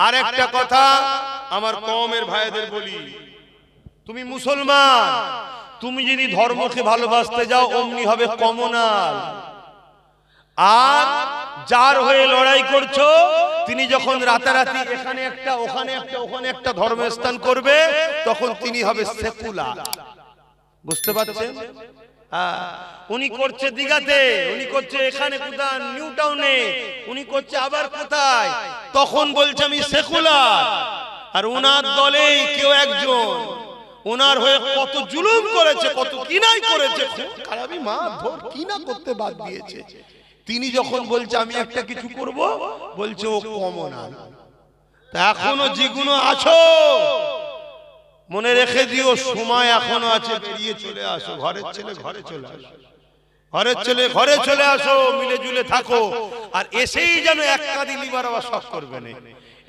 আর একটা কথা আমার কওমের ভাইদের বলি, তুমি মুসলমান, তুমি যদি ধর্মকে ভালোবাসতে যাও অমনি হবে কমনাল। আর যার হয়ে লড়াই করছো তিনি যখন রাতারাতি এখানে একটা ওখানে একটা ওখানে একটা ধর্মস্থান করবে তখন তিনি হবে সেকুলার। বুঝতে পারছেন? উনি করছে দিঘাতে, উনি করছে এখানে কোথায় নিউ টাউনে, উনি করছে আবার কোথায়, তখন বলছে আমি সেকুলার। আর উনার দলেই কেউ একজন ওনার হয়ে কত জুলুম করেছে, কত কিনাই করেছে, খারাপই মা ধর কিনা করতে বাদ দিয়েছে, তিনি যখন বলছে আমি একটা কিছু করব বলছে ও কমনাল। তা এখনো যেগুলো আছো মনে রেখে দিও, সময় এখনো আছে, বেরিয়ে চলে আসো, ঘরের ছেলে ঘরে চলে আসো, ঘরের ছেলে ঘরে চলে আসো, মিলে জুলে থাকো। আর এসেই যেন এক কাঁদি লিবার আবার শখ করবে না,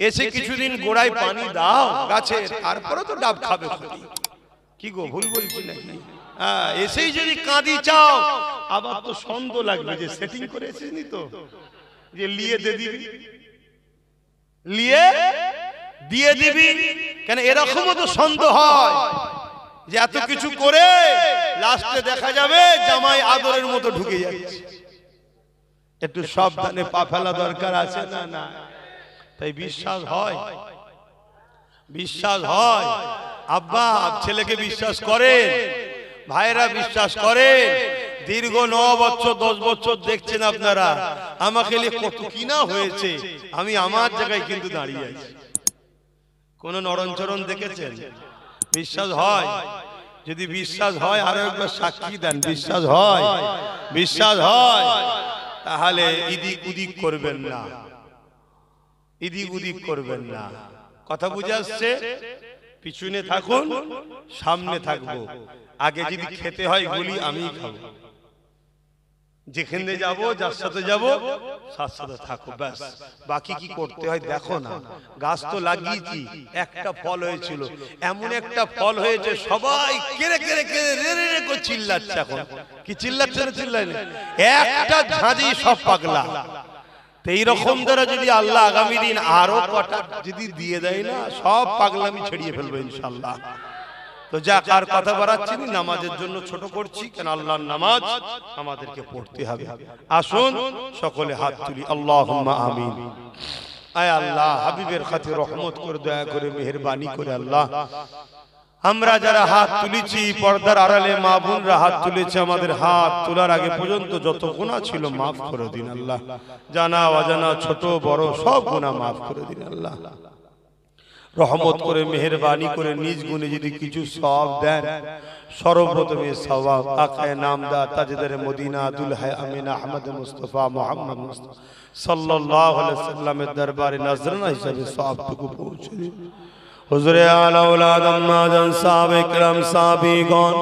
এসে কিছুদিন গোড়ায় পানি দাও গাছে, তারপরে তো ডাব খাবে। কি গো ভুল বলছি নাকি? এসেই যদি কাঁদি চাও আবার তো সন্দেহ লাগবে যে সেটিং করে এসেছিস তো, যে লিয়ে দে দিবি, লিয়ে দিয়ে দিবি কেন? এরকমও তো সন্দেহ হয় যে এত কিছু করে লাস্টে দেখা যাবে জামাই আদরের মতো ঢুকে যাচ্ছে। একটু সাবধানে পা ফেলা দরকার আছে না? না, তাই বিশ্বাস হয়, বিশ্বাস হয়। আব্বা ছেলেকে বিশ্বাস করে, ভাইরা বিশ্বাস করে। দীর্ঘ 9 বছর 10 বছর দেখছেন আপনারা, আমাকে কত কিনা হয়েছে, আমি আমার জায়গায় কিন্তু দাঁড়িয়ে আছি। কোন নরণচরণ দেখেছেন? বিশ্বাস হয়? যদি বিশ্বাস হয় আরো একবার সাক্ষী দেন, বিশ্বাস হয়, বিশ্বাস হয়, তাহলে ইদিক উদিক করবেন না, ইদিক উদিক করবেন না। কথা বুঝে আসছে? পিছনে থাকুন, সামনে থাকবো। আগে যদি খেতে হয় গুলি আমি খাবো, যেখানে যাব যার সাথে যাব সাথে সাথে থাকো, ব্যাস। বাকি কি করতে হয় দেখো না। গাছ তো লাগিয়েছি, একটা ফল হয়েছিল, এমন একটা ফল হয়েছে সবাই কেড়ে কেড়ে কেড়ে রে রে রে করে চিল্লাচ্ছে। এখন কি চিল্লাচ্ছে না চিল্লাই না? একটা ঝাঁঝি সব পাগলা। তো এইরকম দ্বারা যদি আল্লাহ আগামী দিন আরো কটা যদি দিয়ে দেয় না, সব পাগলামি ছড়িয়ে ফেলবো ইনশাআল্লাহ। তো যা কার কথা বাড়াচ্ছি না, নামাজের জন্য ছোট করছি কেন, আল্লাহর নামাজ আমাদেরকে পড়তে হবে। আসুন সকলে হাত তুলি, আল্লাহুম্মা আমিন। আয় আল্লাহ, হাবিবের খাতির রহমত করে, দয়া করে, মেহেরবানি করে আল্লাহ, আমরা যারা হাত তুলেছি, পর্দার আড়ালে মা বোনরা হাত তুলেছে, আমাদের হাত তোলার আগে পর্যন্ত যত গুনাহ ছিল মাফ করে দিন আল্লাহ। জানা অজানা ছোট বড় সব গুনাহ মাফ করে দিন আল্লাহ। রহমত করে মেহেরবানি করে নিজ গুণে যদি কিছু সওয়াব দেন, সর্বপ্রথমে সওয়াব আকায়ে নামদার তাজদারে মদিনা দুলহাই আমিনা আহমদ মুস্তাফা মুহাম্মদ মুস্তাফা সাল্লাল্লাহু আলাইহি ওয়াসাল্লামের দরবারে নজরানা হিসেবে সওয়াবটুকু পৌঁছে দিন। হুজুরে আলা আওলাদ আম্মাজান সাহাবে کرام সাহাবীগণ,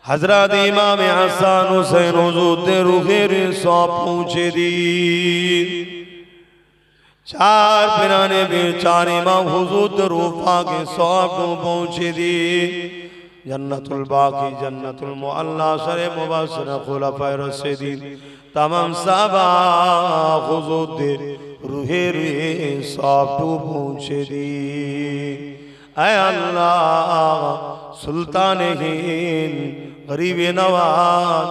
হযরত ইমাম হাসান হুসাইন হুজুরদের রূহের সওয়াব পৌঁছে দিন। चार पिराने में चार इमाम हुजूर रूफा के सौब को पहुँचे दिए। जन्नतुल बाकी जन्नतुल मुअल्ला सरे मुबशर खुलफाए रशीदीन तमाम साहबा हुजूर दे रूहे रूहे सौब को पहुँचे दिए। ऐ अल्लाह सुल्तान हिंद गरीब नवाज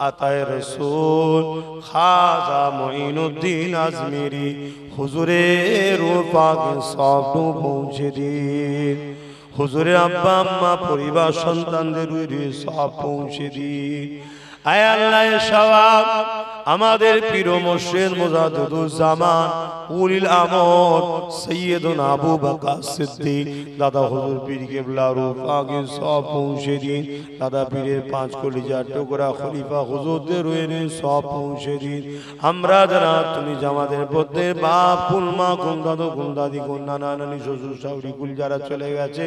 আতায়ে রসুল খাজা মুঈনুদ্দিন আজমেরি হুজুরের পাক সব পৌঁছে দিন। হুজুরের আব্বা আম্মা পরিবার সন্তানদের সব পৌঁছে দিন। আয় আল্লাহ, সওয়াব আমাদের পীর মুর্শিদ মুজাদ্দিদুজ্জামান উলিল আমর সৈয়দনা আবু বকর সিদ্দিক দাদা হুজুর পীর কিবলা রূপাকে সব পৌঁছে দিন। দাদা পীরের 5 কলিজার টুকরা খলিফা হুজুরদের রুহে সব পৌঁছে দিন। আমরা যারা তুমি আমাদের মধ্যে বাপ কুল মা কুল দাদু কুল দাদি কুল নানা নানি শ্বশুর শাশুড়ি কুল যারা চলে গেছে,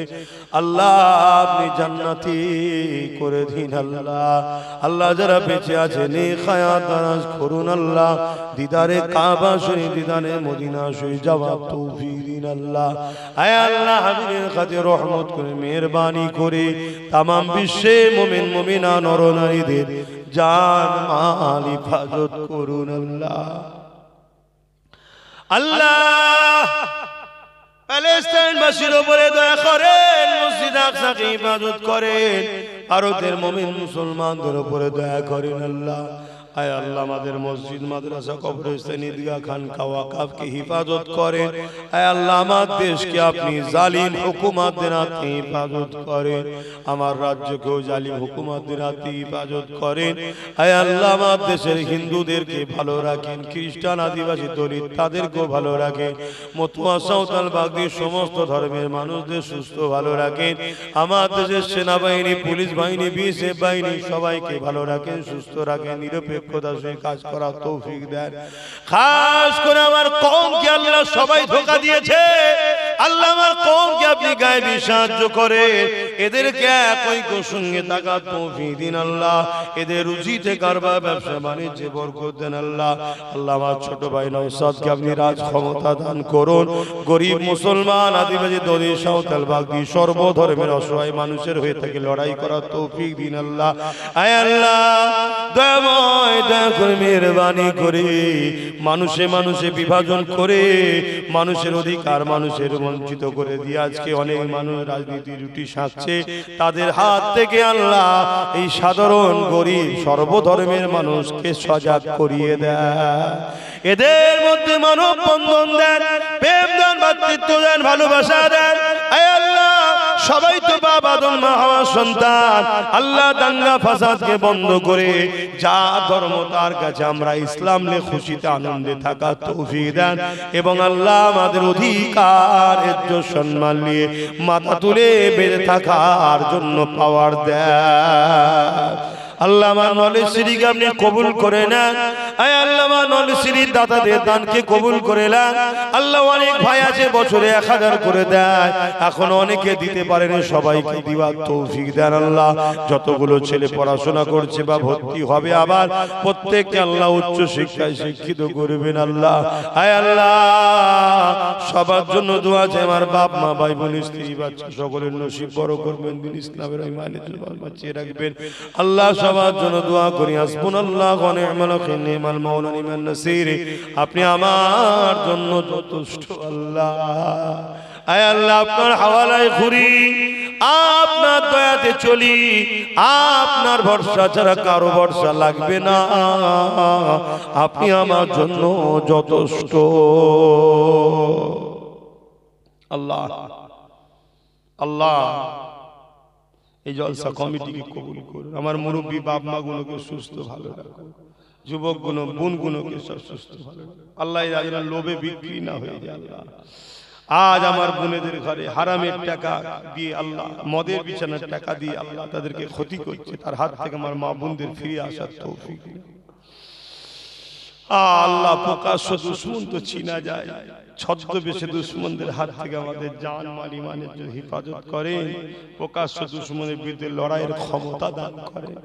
আল্লাহ আপনি জান্নাতি করে দিন আল্লাহ। আল্লাহ যারা বেঁচে আছে নেক হায়াত দারাজ করুন আল্লাহ। দিদারে কাবা শরীফ দিদারে মদিনা শরীফ জবাব তৌফিক দিন আল্লাহ। আয় আল্লাহ, হাবিবের খাতির রহমত করে মেহেরবানি করে तमाम বিশ্বের মুমিন মুমিনা নর নারীদের জান মাল হিফাজত করুন আল্লাহ। আল্লাহ দুবাইবাসীর উপরে দয়া করেন, মসজিদ আকসাকে হিফাজত করেন, ভারতের মুমিন মুসলমানদের উপরে দয়া করেন আল্লাহ। আয় আল্লাহ আমাদের মসজিদ মাদ্রাসা কবরস্থান ঈদগাহ খানকা ওয়াকফকে হিফাজত করেন। আয় আল্লাহ আমার দেশকে আপনি জালিম হুকুমাতদের হাতে হিফাজত করেন, আমার রাজ্যকেও জালিম হুকুমাতদের হাতে হিফাজত করেন। আয় আল্লাহ আমার দেশের হিন্দুদেরকে ভালো রাখেন, খ্রিস্টান আদিবাসী দলিত তাদেরকেও ভালো রাখেন, মতুয়া সাঁওতাল বাগদি সমস্ত ধর্মের মানুষদের সুস্থ ভালো রাখেন। আমার দেশের সেনাবাহিনী, পুলিশ বাহিনী, বিএসএফ বাহিনী সবাইকে ভালো রাখেন, সুস্থ রাখেন, নিরপেক্ষ কাজ করার তৌফিক দেন। খাস করে আমার কওমকে আল্লাহ সবাই ধোঁকা দিয়েছে, আল্লাহ আমার কওমকে আপনি গায়েবী সাহায্য করে এদেরকে একই সঙ্গে থাকার তৌফিক দিন আল্লাহ। এদের রুজিতে কারবার ব্যবসা বাণিজ্যে বরকত দেন আল্লাহ। আল্লাহ আমার ছোট ভাই নওশাদকে আপনি রাজ ক্ষমতা দান করুন। গরিব মুসলমান, আদিবাসী, দলিত, সাঁওতাল, বাগদি সর্বধর্মের অসহায় মানুষের হয়ে থেকে লড়াই করার তৌফিক দিন আল্লাহ। আয় আল্লাহ দয়াময়, দয়া করে মেহেরবানি করে মানুষে মানুষে বিভাজন করে মানুষের অধিকার মানুষের বঞ্চিত করে দিয়ে আজকে অনেক মানুষ রাজনীতি রুটি শাকছে, তাদের হাত থেকে আল্লাহ এই সাধারণ গরিব সর্বধর্মের মানুষকে সজাগ করিয়ে দেয়। এদের মধ্যে মানব বন্ধন দেন, প্রেম দেন, ভাতৃত্ব দেন, ভালোবাসা দেন। আয় আল্লাহ সবাই তো বাবা আদম মা হাওয়ার সন্তান, আল্লাহ দাঙ্গা ফাসাদকে বন্ধ করে যা ধর্ম তার কাছে আমরা ইসলাম নিয়ে খুশিতে আনন্দে থাকা তৌফিক দেন এবং আল্লাহ আমাদের অধিকার ইজ্জত সম্মান নিয়ে মাথা তুলে বেঁচে থাকার জন্য পাওয়ার দেন। আল্লাহ আমার নলেজ সিরিকে আপনি কবুল করে নেন। আয় আল্লাহ আমার নলেজ সিরির দাতাদের দানকে কবুল করে নেন। আল্লাহ অনেক ভাই আছে বছরে 1000 করে দেয়, এখন অনেকে দিতে পারেন, সবাইকে দিবার তৌফিক দেন আল্লাহ। যতগুলো ছেলে পড়াশোনা করছে বা ভর্তি হবে আবার প্রত্যেককে আল্লাহ উচ্চ শিক্ষায় শিক্ষিত করবেন আল্লাহ। আয় আল্লাহ সবার জন্য দোয়া আছে, আমার বাপ মা ভাই বোন স্ত্রী বাচ্চা সকলের নসিব বড় করবেন, দিন ইসলামের ইমানের বাঁচিয়ে রাখবেন আল্লাহ। সবার জন্য দোয়া করি, হাসবুনাল্লাহু ওয়া নি'মাল ওয়াকিল, নি'মাল মাওলা নি'মান নাসির। আপনি আমার জন্য যথেষ্ট আল্লাহ। আয় আল্লাহ আপনার হাওয়ালায় ঘুরি, আপনার দয়াতে চলি, আপনার ভরসা ছাড়া কারো ভরসা লাগবে না। আপনি আমার জন্য যথেষ্ট আল্লাহ। আল্লাহ এই জলসা কমিটিকে কবুল করুন, আমার মুরব্বী বাপ মা গুলোকে সুস্থ ভালো রাখুন, যুবক গুণ বোন গুলোকে সব সুস্থ ভালো রাখুন আল্লাহ। যেন লোভে বিক্রি না হয়ে যায় আল্লাহ। আজ আমার বোনেদের ঘরে হারামের টাকা দিয়ে আল্লাহ, মদের বিছানার টাকা দিয়ে আল্লাহ তাদেরকে ক্ষতি করছে, তার হাত থেকে আমার মা বোনদের ফিরে আসার তৌফিক দিন আল্লাহ। প্রকাশ্য দুশমন তো চিনা যায়, ছদ্মবেশে দুশমনদের হাত থেকে আমাদের জান মাল ইমানের জন্য হেফাজত করেন, প্রকাশ্য দুশমনের বিরুদ্ধে লড়াইয়ের ক্ষমতা দান করেন।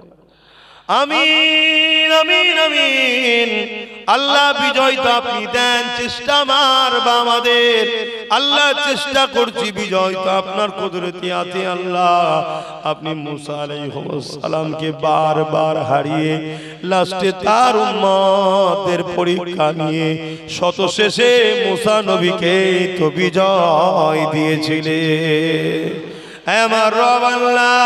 আমিন আমিন আমিন। আল্লাহ বিজয় তো আপনি দেন, চেষ্টা আমার বা আমাদের আল্লাহ চেষ্টা করছি, বিজয় তো আপনার কুদরতি আছে আল্লাহ। আপনি মুসা আলাইহিস সালামকে বারবার হারিয়ে লাস্টে তার উম্মতদের পরীক্ষা নিয়ে শত শেষে মুসা নবীকে তো বিজয় দিয়েছিলেন। আমার রব আল্লাহ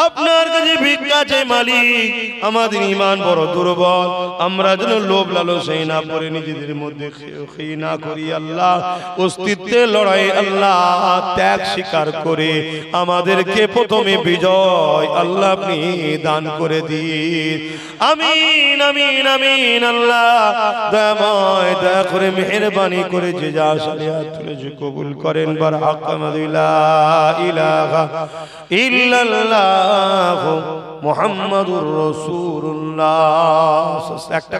আপনার কাছে ভিক্ষা চাই মালিক, আমাদের ঈমান বড় দুর্বল, আমরা যেন লোভ লালসায় না পড়ে নিজেদের মধ্যে খেয়ে না করি আল্লাহ। অস্তিত্বের লড়াই আল্লাহ ত্যাগ স্বীকার করে আমাদেরকে প্রথমে বিজয় আল্লাহ আপনি দান করে দিন। আমিন আমিন আমিন। আল্লাহ দয়াময় দয়া করে মেহেরবানি করে যে যা সালিয়াত তুলেছে কবুল করেন। বার আকামাদিলা ইলাহা ইল্লাল্লাহ মুহাম্মাদুর রাসূলুল্লাহ। একটা